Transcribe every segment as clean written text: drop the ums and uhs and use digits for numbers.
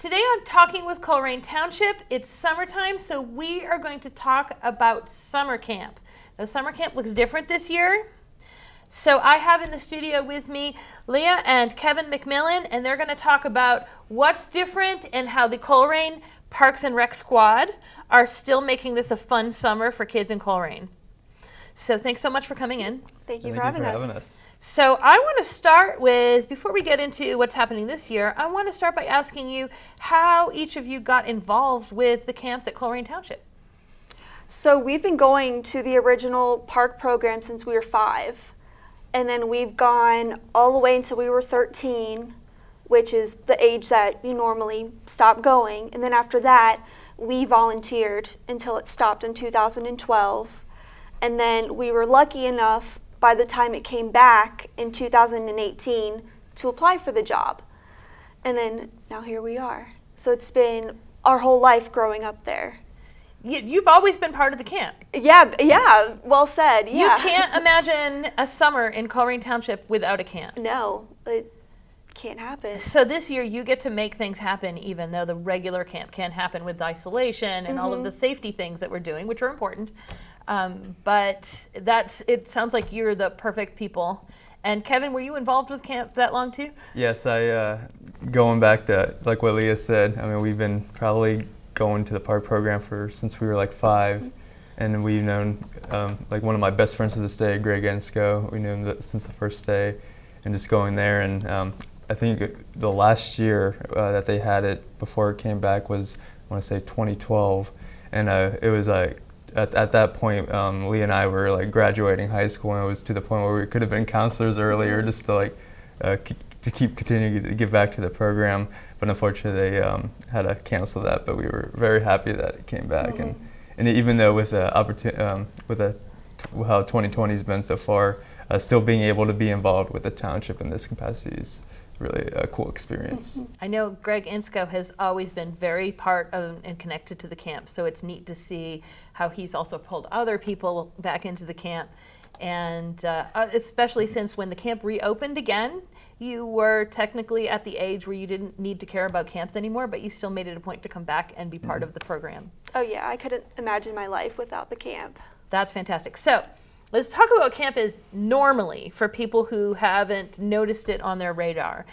Today on Talking with Colerain Township, it's summertime, so we are going to talk about summer camp. Now, summer camp looks different this year. So I have in the studio with me Leah and Kevin McMillan, and they're going to talk about what's different and how the Colerain Parks and Rec Squad are still making this a fun summer for kids in Colerain. So thanks so much for coming in. Thank you for having us. So I want to start with, before we get into what's happening this year, I want to start by asking you how each of you got involved with the camps at Colerain Township. So we've been going to the original park program since we were 5. And then we've gone all the way until we were 13, which is the age that you normally stop going. And then after that, we volunteered until it stopped in 2012. And then we were lucky enough by the time it came back in 2018 to apply for the job. And then now here we are. So it's been our whole life growing up there. You've always been part of the camp. Yeah, well said. Yeah. You can't imagine a summer in Colerain Township without a camp. No, it can't happen. So this year you get to make things happen even though the regular camp can't happen with isolation and all of the safety things that we're doing, which are important. But it sounds like you're the perfect people. And Kevin, were you involved with camp that long too? Yes, going back to like what Leah said, I mean, we've been probably going to the park program since we were like 5. And we've known, like one of my best friends to this day, Greg Ensko, we knew him since the first day, and just going there. And I think the last year that they had it before it came back was, I want to say 2012. And it was like, at that point, Leah and I were like graduating high school, and it was to the point where we could have been counselors earlier, just to like to keep continuing to give back to the program. But unfortunately, they had to cancel that. But we were very happy that it came back, and even though with how 2020's been so far, still being able to be involved with the township in this capacity is really a cool experience. I know Greg Ensko has always been very part of and connected to the camp, so it's neat to see how he's also pulled other people back into the camp. And especially since when the camp reopened again, you were technically at the age where you didn't need to care about camps anymore, but you still made it a point to come back and be part of the program. Oh yeah, I couldn't imagine my life without the camp. That's fantastic. So let's talk about what camp is normally for people who haven't noticed it on their radar.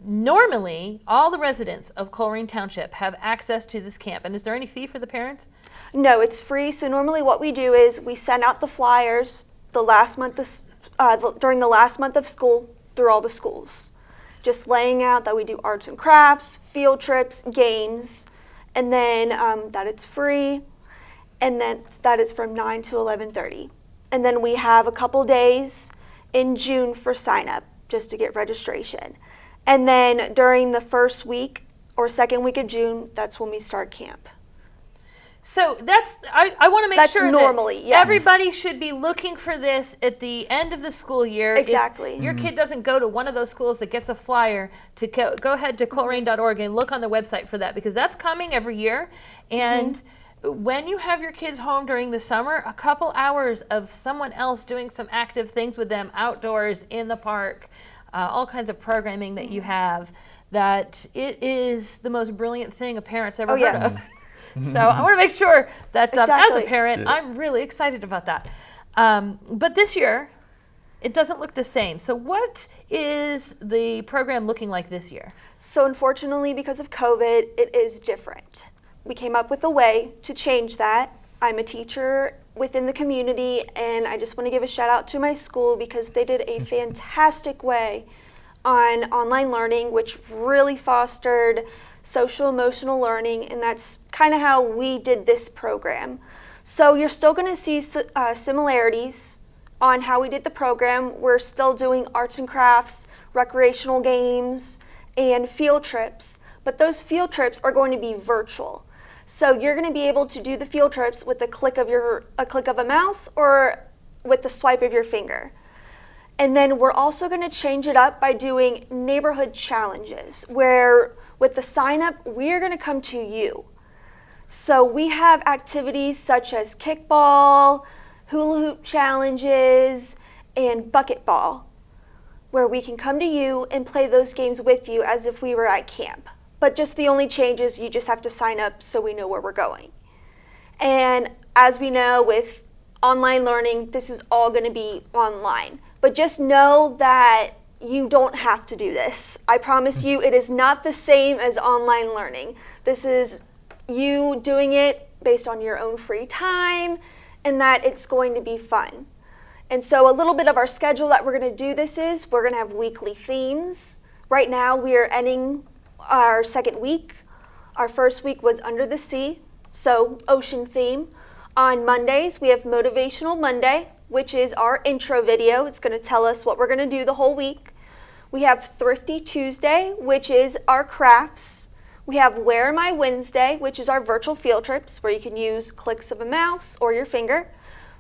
Normally, all the residents of Colerain Township have access to this camp. And is there any fee for the parents? No, it's free. So normally what we do is we send out the flyers during the last month of school through all the schools. Just laying out that we do arts and crafts, field trips, games, and then that it's free, and then that it's from 9 to 11:30. And then we have a couple days in June for sign up, just to get registration. And then during the first week or second week of June, that's when we start camp. So I want to make sure normally, that yes. Everybody should be looking for this at the end of the school year. Exactly. If your kid doesn't go to one of those schools that gets a flyer, to go ahead to colerain.org and look on the website for that, because that's coming every year. And when you have your kids home during the summer, a couple hours of someone else doing some active things with them outdoors in the park, all kinds of programming that you have, that it is the most brilliant thing a parent's ever heard of. So I want to make sure that as a parent, I'm really excited about that. But this year, it doesn't look the same. So what is the program looking like this year? So unfortunately, because of COVID, it is different. We came up with a way to change that. I'm a teacher within the community, and I just want to give a shout out to my school because they did a fantastic way on online learning, which really fostered social emotional learning, and that's kind of how we did this program. So you're still going to see similarities on how we did the program. We're still doing arts and crafts, recreational games, and field trips, but those field trips are going to be virtual. So you're going to be able to do the field trips with a click of a mouse or with the swipe of your finger. And then we're also going to change it up by doing neighborhood challenges, where with the sign up, we're going to come to you. So we have activities such as kickball, hula hoop challenges, and bucket ball, where we can come to you and play those games with you as if we were at camp. but just the only change is you just have to sign up so we know where we're going. And as we know with online learning, this is all going to be online. But just know that you don't have to do this. I promise you, it is not the same as online learning. This is you doing it based on your own free time, and that it's going to be fun. And so a little bit of our schedule that we're going to do this is, we're going to have weekly themes. Right now we are ending our second week. Our first week was Under the Sea, so ocean theme. On Mondays we have Motivational Monday, which is our intro video. It's going to tell us what we're going to do the whole week. We have Thrifty Tuesday, which is our crafts. We have Where Am I Wednesday, which is our virtual field trips, where you can use clicks of a mouse or your finger.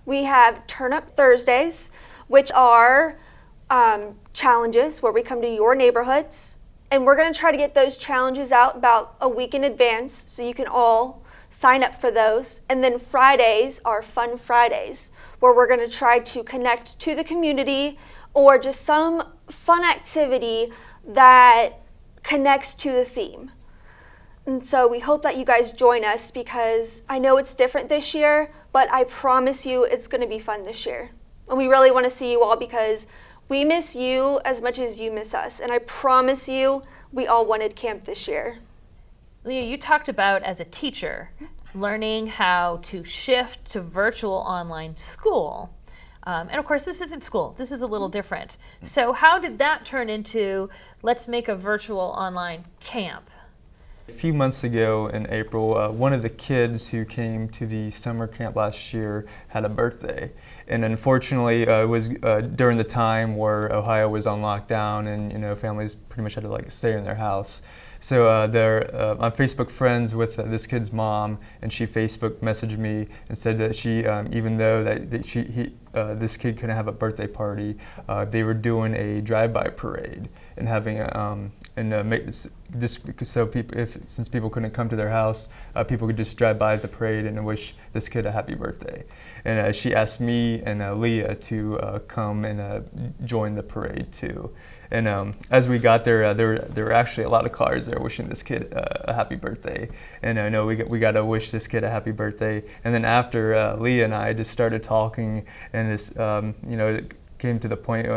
We have Turn Up Thursdays, which are challenges where we come to your neighborhoods. And we're going to try to get those challenges out about a week in advance so you can all sign up for those. And then Fridays are Fun Fridays, where we're going to try to connect to the community or just some fun activity that connects to the theme. And so we hope that you guys join us, because I know it's different this year, but I promise you it's going to be fun this year. And we really want to see you all, because we miss you as much as you miss us. And I promise you, we all wanted camp this year. Leah, you talked about, as a teacher, learning how to shift to virtual online school. And of course, this isn't school. This is a little different. So how did that turn into, let's make a virtual online camp? A few months ago in April, one of the kids who came to the summer camp last year had a birthday. And unfortunately, it was during the time where Ohio was on lockdown, and families pretty much had to stay in their house. So they're on Facebook friends with this kid's mom, and she Facebook messaged me and said that she, even though this kid couldn't have a birthday party, they were doing a drive-by parade and having just so people, since people couldn't come to their house, people could just drive by the parade and wish this kid a happy birthday. And she asked me and Leah to come and join the parade too. And as we got there, there were actually a lot of cars there wishing this kid a happy birthday. And I know we got to wish this kid a happy birthday. And then after, Leah and I just started talking, and this, it came to the point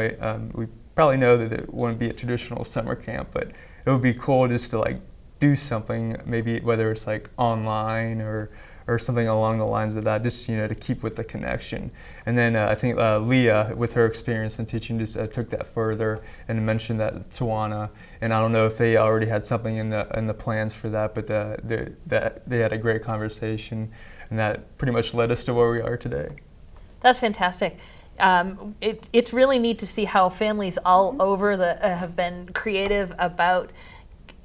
we probably know that it wouldn't be a traditional summer camp, but it would be cool just to do something, maybe whether it's online or something along the lines of that, just to keep with the connection. And then I think Leah, with her experience in teaching, just took that further and mentioned that to Tawana. And I don't know if they already had something in the plans for that, but they had a great conversation, and that pretty much led us to where we are today. That's fantastic. It's really neat to see how families all over have been creative about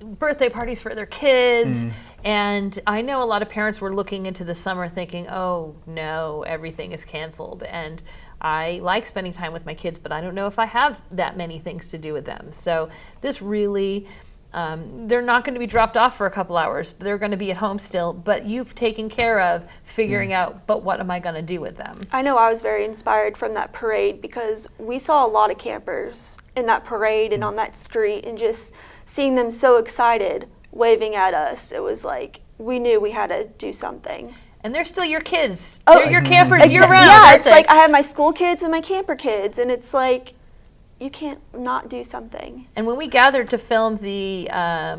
birthday parties for their kids. And I know a lot of parents were looking into the summer thinking, oh no, everything is canceled. And I like spending time with my kids, but I don't know if I have that many things to do with them. So this really, they're not going to be dropped off for a couple hours. They're going to be at home still, but you've taken care of figuring out, but what am I going to do with them? I know I was very inspired from that parade, because we saw a lot of campers in that parade and on that street, and just seeing them so excited, waving at us, it was like we knew we had to do something. And they're still your kids. Oh, they're your campers year-round. Yeah, it's like I have my school kids and my camper kids, and it's like you can't not do something. And when we gathered to film the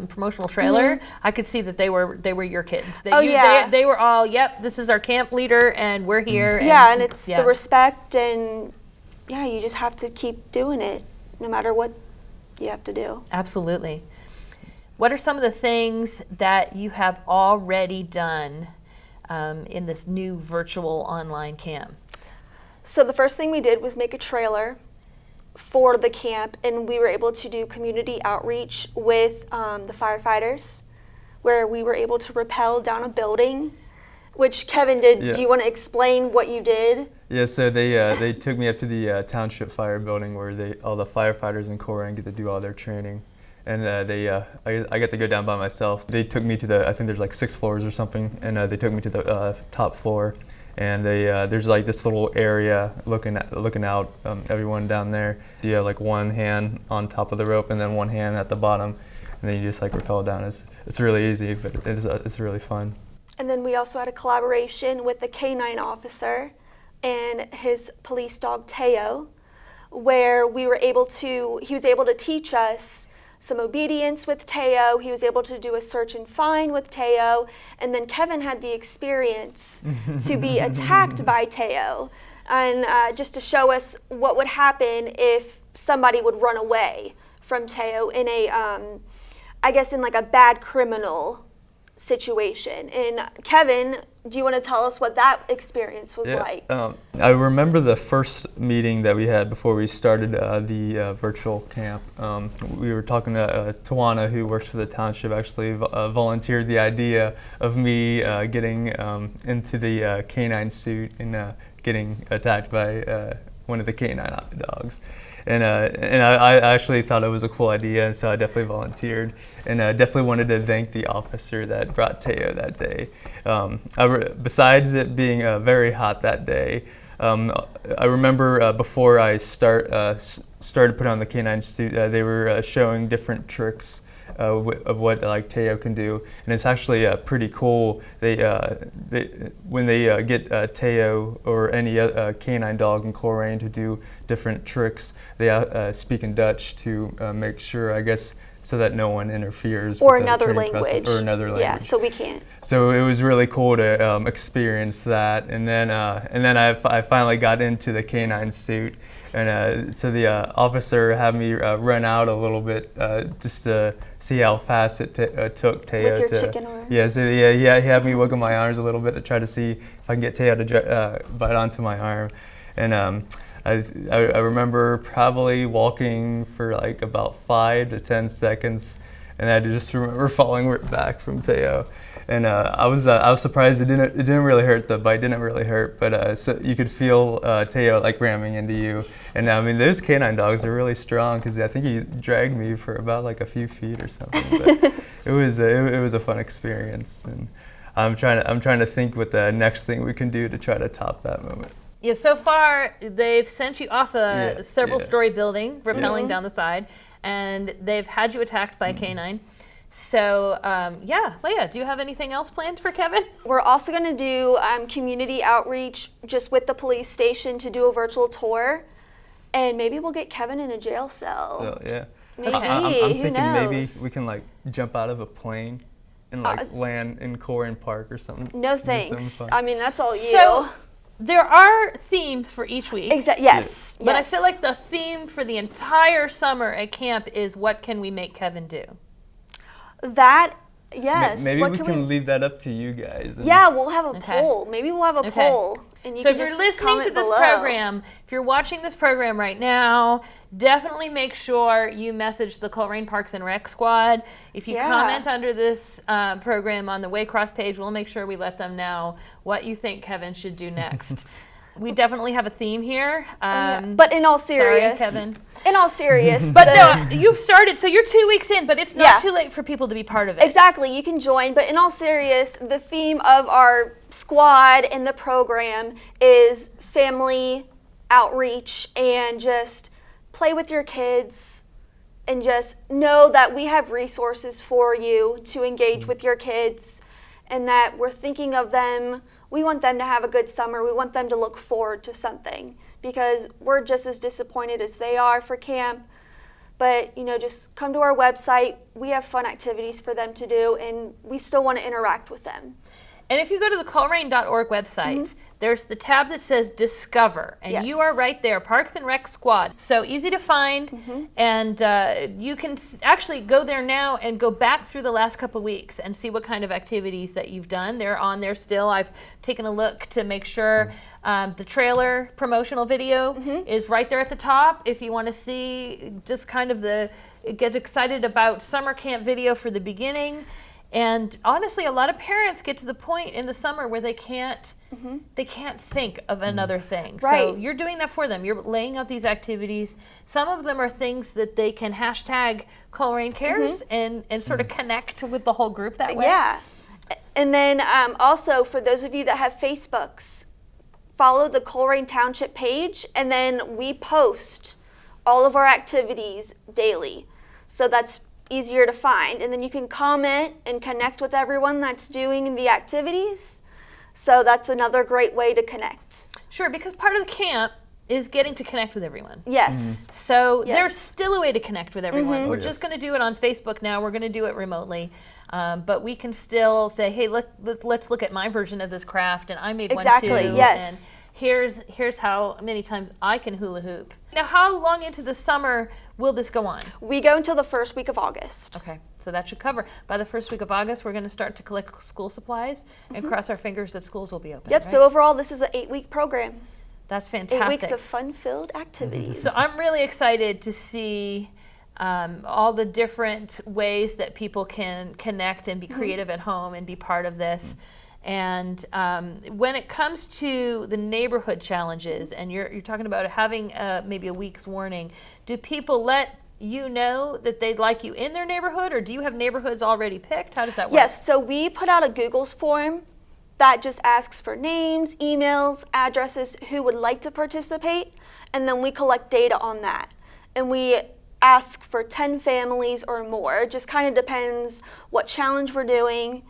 promotional trailer, I could see that they were your kids. They were all, yep, this is our camp leader, and we're here. Yeah, and it's the respect, and you just have to keep doing it, no matter what you have to do. Absolutely. What are some of the things that you have already done in this new virtual online camp? So the first thing we did was make a trailer for the camp, and we were able to do community outreach with the firefighters, where we were able to rappel down a building, which Kevin did. Yeah. Do you want to explain what you did? Yeah, so they took me up to the township fire building, where all the firefighters in Colerain get to do all their training. And I got to go down by myself. They took me to I think there's 6 floors or something, and they took me to the top floor. And there's this little area looking out, everyone down there. You have one hand on top of the rope and then one hand at the bottom. And and then you just like rappel down. It's really easy, but it's really fun. And then we also had a collaboration with the canine officer and his police dog Teo, where he was able to teach us some obedience with Teo. He was able to do a search and find with Teo, and then Kevin had the experience to be attacked by Teo, and just to show us what would happen if somebody would run away from Teo in in like a bad criminal situation. And Kevin, do you want to tell us what that experience was like? I remember the first meeting that we had before we started the virtual camp. We were talking to Tawana, who works for the township, actually volunteered the idea of me getting into the canine suit and getting attacked by one of the canine dogs. And I actually thought it was a cool idea, and so I definitely volunteered, and definitely wanted to thank the officer that brought Teo that day. Besides it being very hot that day, I remember before I started putting on the canine suit, they were showing different tricks of what like Teo can do, and it's actually pretty cool. When they get Teo or any canine dog in Colerain to do different tricks, they speak in Dutch to make sure, I guess, so that no one interferes Or with another the training language. process, or another language. Yeah, so we can't. So it was really cool to experience that, and then I finally got into the canine suit, and so the officer had me run out a little bit just to see how fast it took Teo With your chicken arm? Yeah, so he had me wiggle my arms a little bit to try to see if I can get Teo to bite onto my arm, and I remember probably walking for like about 5 to 10 seconds, and I just remember falling back from Teo. And I was surprised it didn't really hurt. The bite didn't really hurt, but so you could feel Teo like ramming into you. And I mean, those canine dogs are really strong, because I think he dragged me for about like a few feet or something. But it was a fun experience, and I'm trying to think what the next thing we can do to try to top that moment. Yeah, so far they've sent you off a several-story building, rappelling down the side, and they've had you attacked by a canine. So, Leah, do you have anything else planned for Kevin? We're also going to do community outreach just with the police station to do a virtual tour, and maybe we'll get Kevin in a jail cell. So, yeah. Maybe. I'm Who thinking knows? maybe we can like jump out of a plane and like land in Colerain Park or something. No Do something thanks. fun. I mean, that's all you. So, there are themes for each week. Yes. But I feel like the theme for the entire summer at camp is, what can we make Kevin do? That, yes. Maybe what we can can leave that up to you guys. Yeah, we'll have a poll. Maybe we'll have a poll. And you So can if you're just listening to comment this below. program, if you're watching this program right now, definitely make sure you message the Colerain Parks and Rec Squad. If you comment under this program on the Waycross page, we'll make sure we let them know what you think Kevin should do next. We definitely have a theme here. But in all serious, sorry, Kevin. In all serious, But no, you've started, so you're 2 weeks in, but it's not too late for people to be part of it. Exactly, you can join. But in all serious, the theme of our squad and the program is family outreach, and just play with your kids, and just know that we have resources for you to engage with your kids, and that we're thinking of them. We want them to have a good summer. We want them to look forward to something, because we're just as disappointed as they are for camp. But, just come to our website. We have fun activities for them to do, and we still want to interact with them. And if you go to the Colerain.org website, there's the tab that says Discover, and you are right there, Parks and Rec Squad. So easy to find, and you can actually go there now and go back through the last couple weeks and see what kind of activities that you've done. They're on there still. I've taken a look to make sure the trailer promotional video is right there at the top. If you want to see just kind of get excited about summer camp video for the beginning. And honestly, a lot of parents get to the point in the summer where they can't think of another thing. Right. So you're doing that for them. You're laying out these activities. Some of them are things that they can hashtag ColerainCares and sort of connect with the whole group that way. Yeah. And then also, for those of you that have Facebooks, follow the Colerain Township page, and then we post all of our activities daily. So that's easier to find. And then you can comment and connect with everyone that's doing the activities. So that's another great way to connect. Sure, because part of the camp is getting to connect with everyone. Yes. So Yes. there's still a way to connect with everyone. We're Oh, just yes. going to do it on Facebook now. We're going to do it remotely. But we can still say, hey, let's look at my version of this craft, and I made Exactly, one too. yes. And here's how many times I can hula hoop. Now, how long into the summer will this go on? We go until the first week of August. Okay, so that should cover. By the first week of August, we're going to start to collect school supplies and cross our fingers that schools will be open. Yep, right? so overall this is an 8-week program. That's 8 fantastic. weeks of fun-filled activities. So I'm really excited to see all the different ways that people can connect and be creative at home and be part of this. And when it comes to the neighborhood challenges, and you're talking about having maybe a week's warning, do people let you know that they'd like you in their neighborhood, or do you have neighborhoods already picked? How does that work? Yes, so we put out a Google's form that just asks for names, emails, addresses, who would like to participate, and then we collect data on that. And we ask for 10 families or more. It just kind of depends what challenge we're doing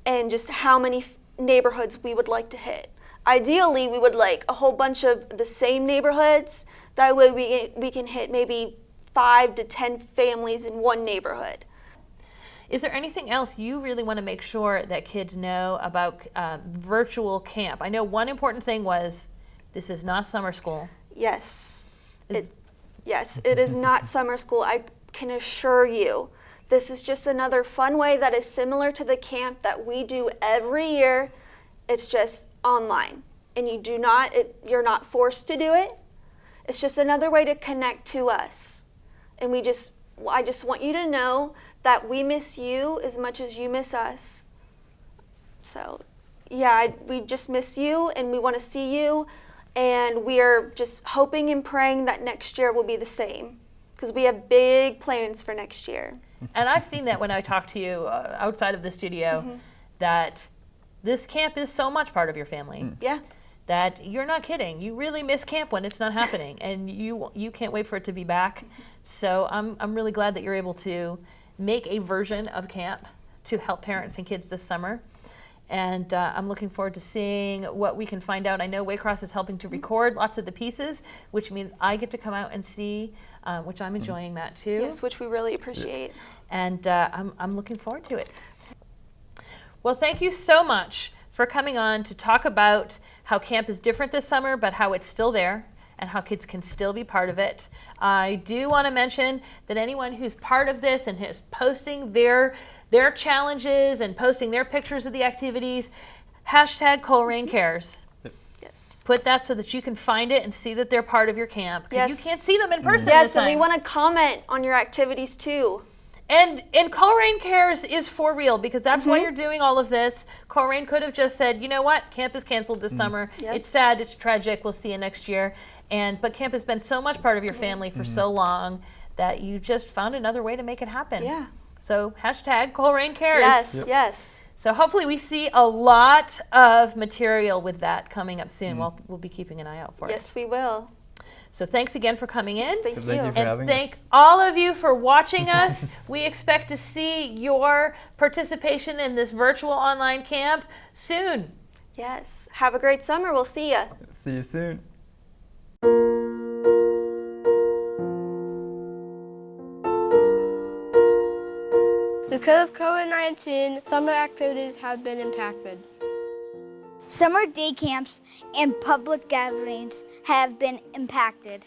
and just how many neighborhoods we would like to hit. Ideally, we would like a whole bunch of the same neighborhoods. That way we can hit maybe 5 to 10 families in one neighborhood. Is there anything else you really want to make sure that kids know about virtual camp? I know one important thing was this is not summer school. Yes. Is- Yes, it is not summer school. I can assure you. This is just another fun way that is similar to the camp that we do every year. It's just online. And you're not forced to do it. It's just another way to connect to us. And I just want you to know that we miss you as much as you miss us. So, yeah, we just miss you and we want to see you. And we are just hoping and praying that next year will be the same, because we have big plans for next year. And I've seen that when I talk to you outside of the studio, that this camp is so much part of your family. Yeah. That you're not kidding. You really miss camp when it's not happening, and you can't wait for it to be back. So I'm really glad that you're able to make a version of camp to help parents and kids this summer. And I'm looking forward to seeing what we can find out. I know Waycross is helping to record lots of the pieces, which means I get to come out and see, which I'm enjoying that too. Yes, which we really appreciate. And I'm looking forward to it. Well, thank you so much for coming on to talk about how camp is different this summer, but how it's still there and how kids can still be part of it. I do want to mention that anyone who's part of this and is posting their challenges and posting their pictures of the activities, hashtag ColerainCares. Yes. Put that so that you can find it and see that they're part of your camp, because you Yes. can't see them in person Yes, this and time. we want to comment on your activities too. And ColerainCares is for real, because that's why you're doing all of this. Colerain could have just said, you know what, camp is canceled this summer. Yep. It's sad, it's tragic, we'll see you next year. But camp has been so much part of your family for so long that you just found another way to make it happen. Yeah. So hashtag ColerainCares. Yes, yes. So hopefully we see a lot of material with that coming up soon. We'll be keeping an eye out for it. Yes, we will. So thanks again for coming in. Thank you. Thank you for And having thank us. all of you for watching us. We expect to see your participation in this virtual online camp soon. Yes. Have a great summer. We'll see you. See you soon. Because of COVID-19, summer activities have been impacted. Summer day camps and public gatherings have been impacted.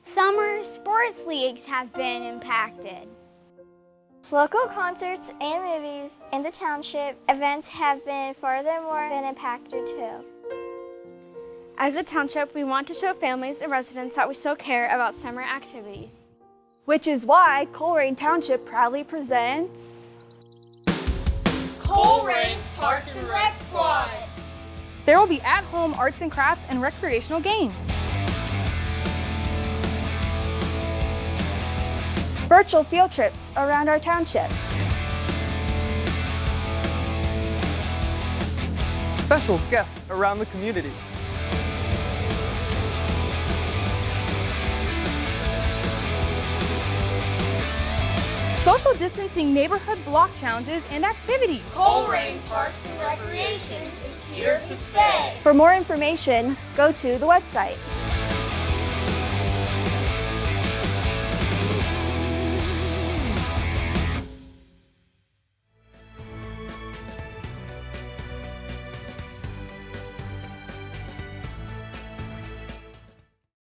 Summer sports leagues have been impacted. Local concerts and movies in the township events have been furthermore been impacted too. As a township, we want to show families and residents that we still care about summer activities. Which is why Colerain Township proudly presents Colerain's Parks and Rec Squad. There will be at-home arts and crafts and recreational games. virtual field trips around our township. Special guests around the community. social distancing neighborhood block challenges and activities. Colerain Parks and Recreation is here to stay. For more information, go to the website.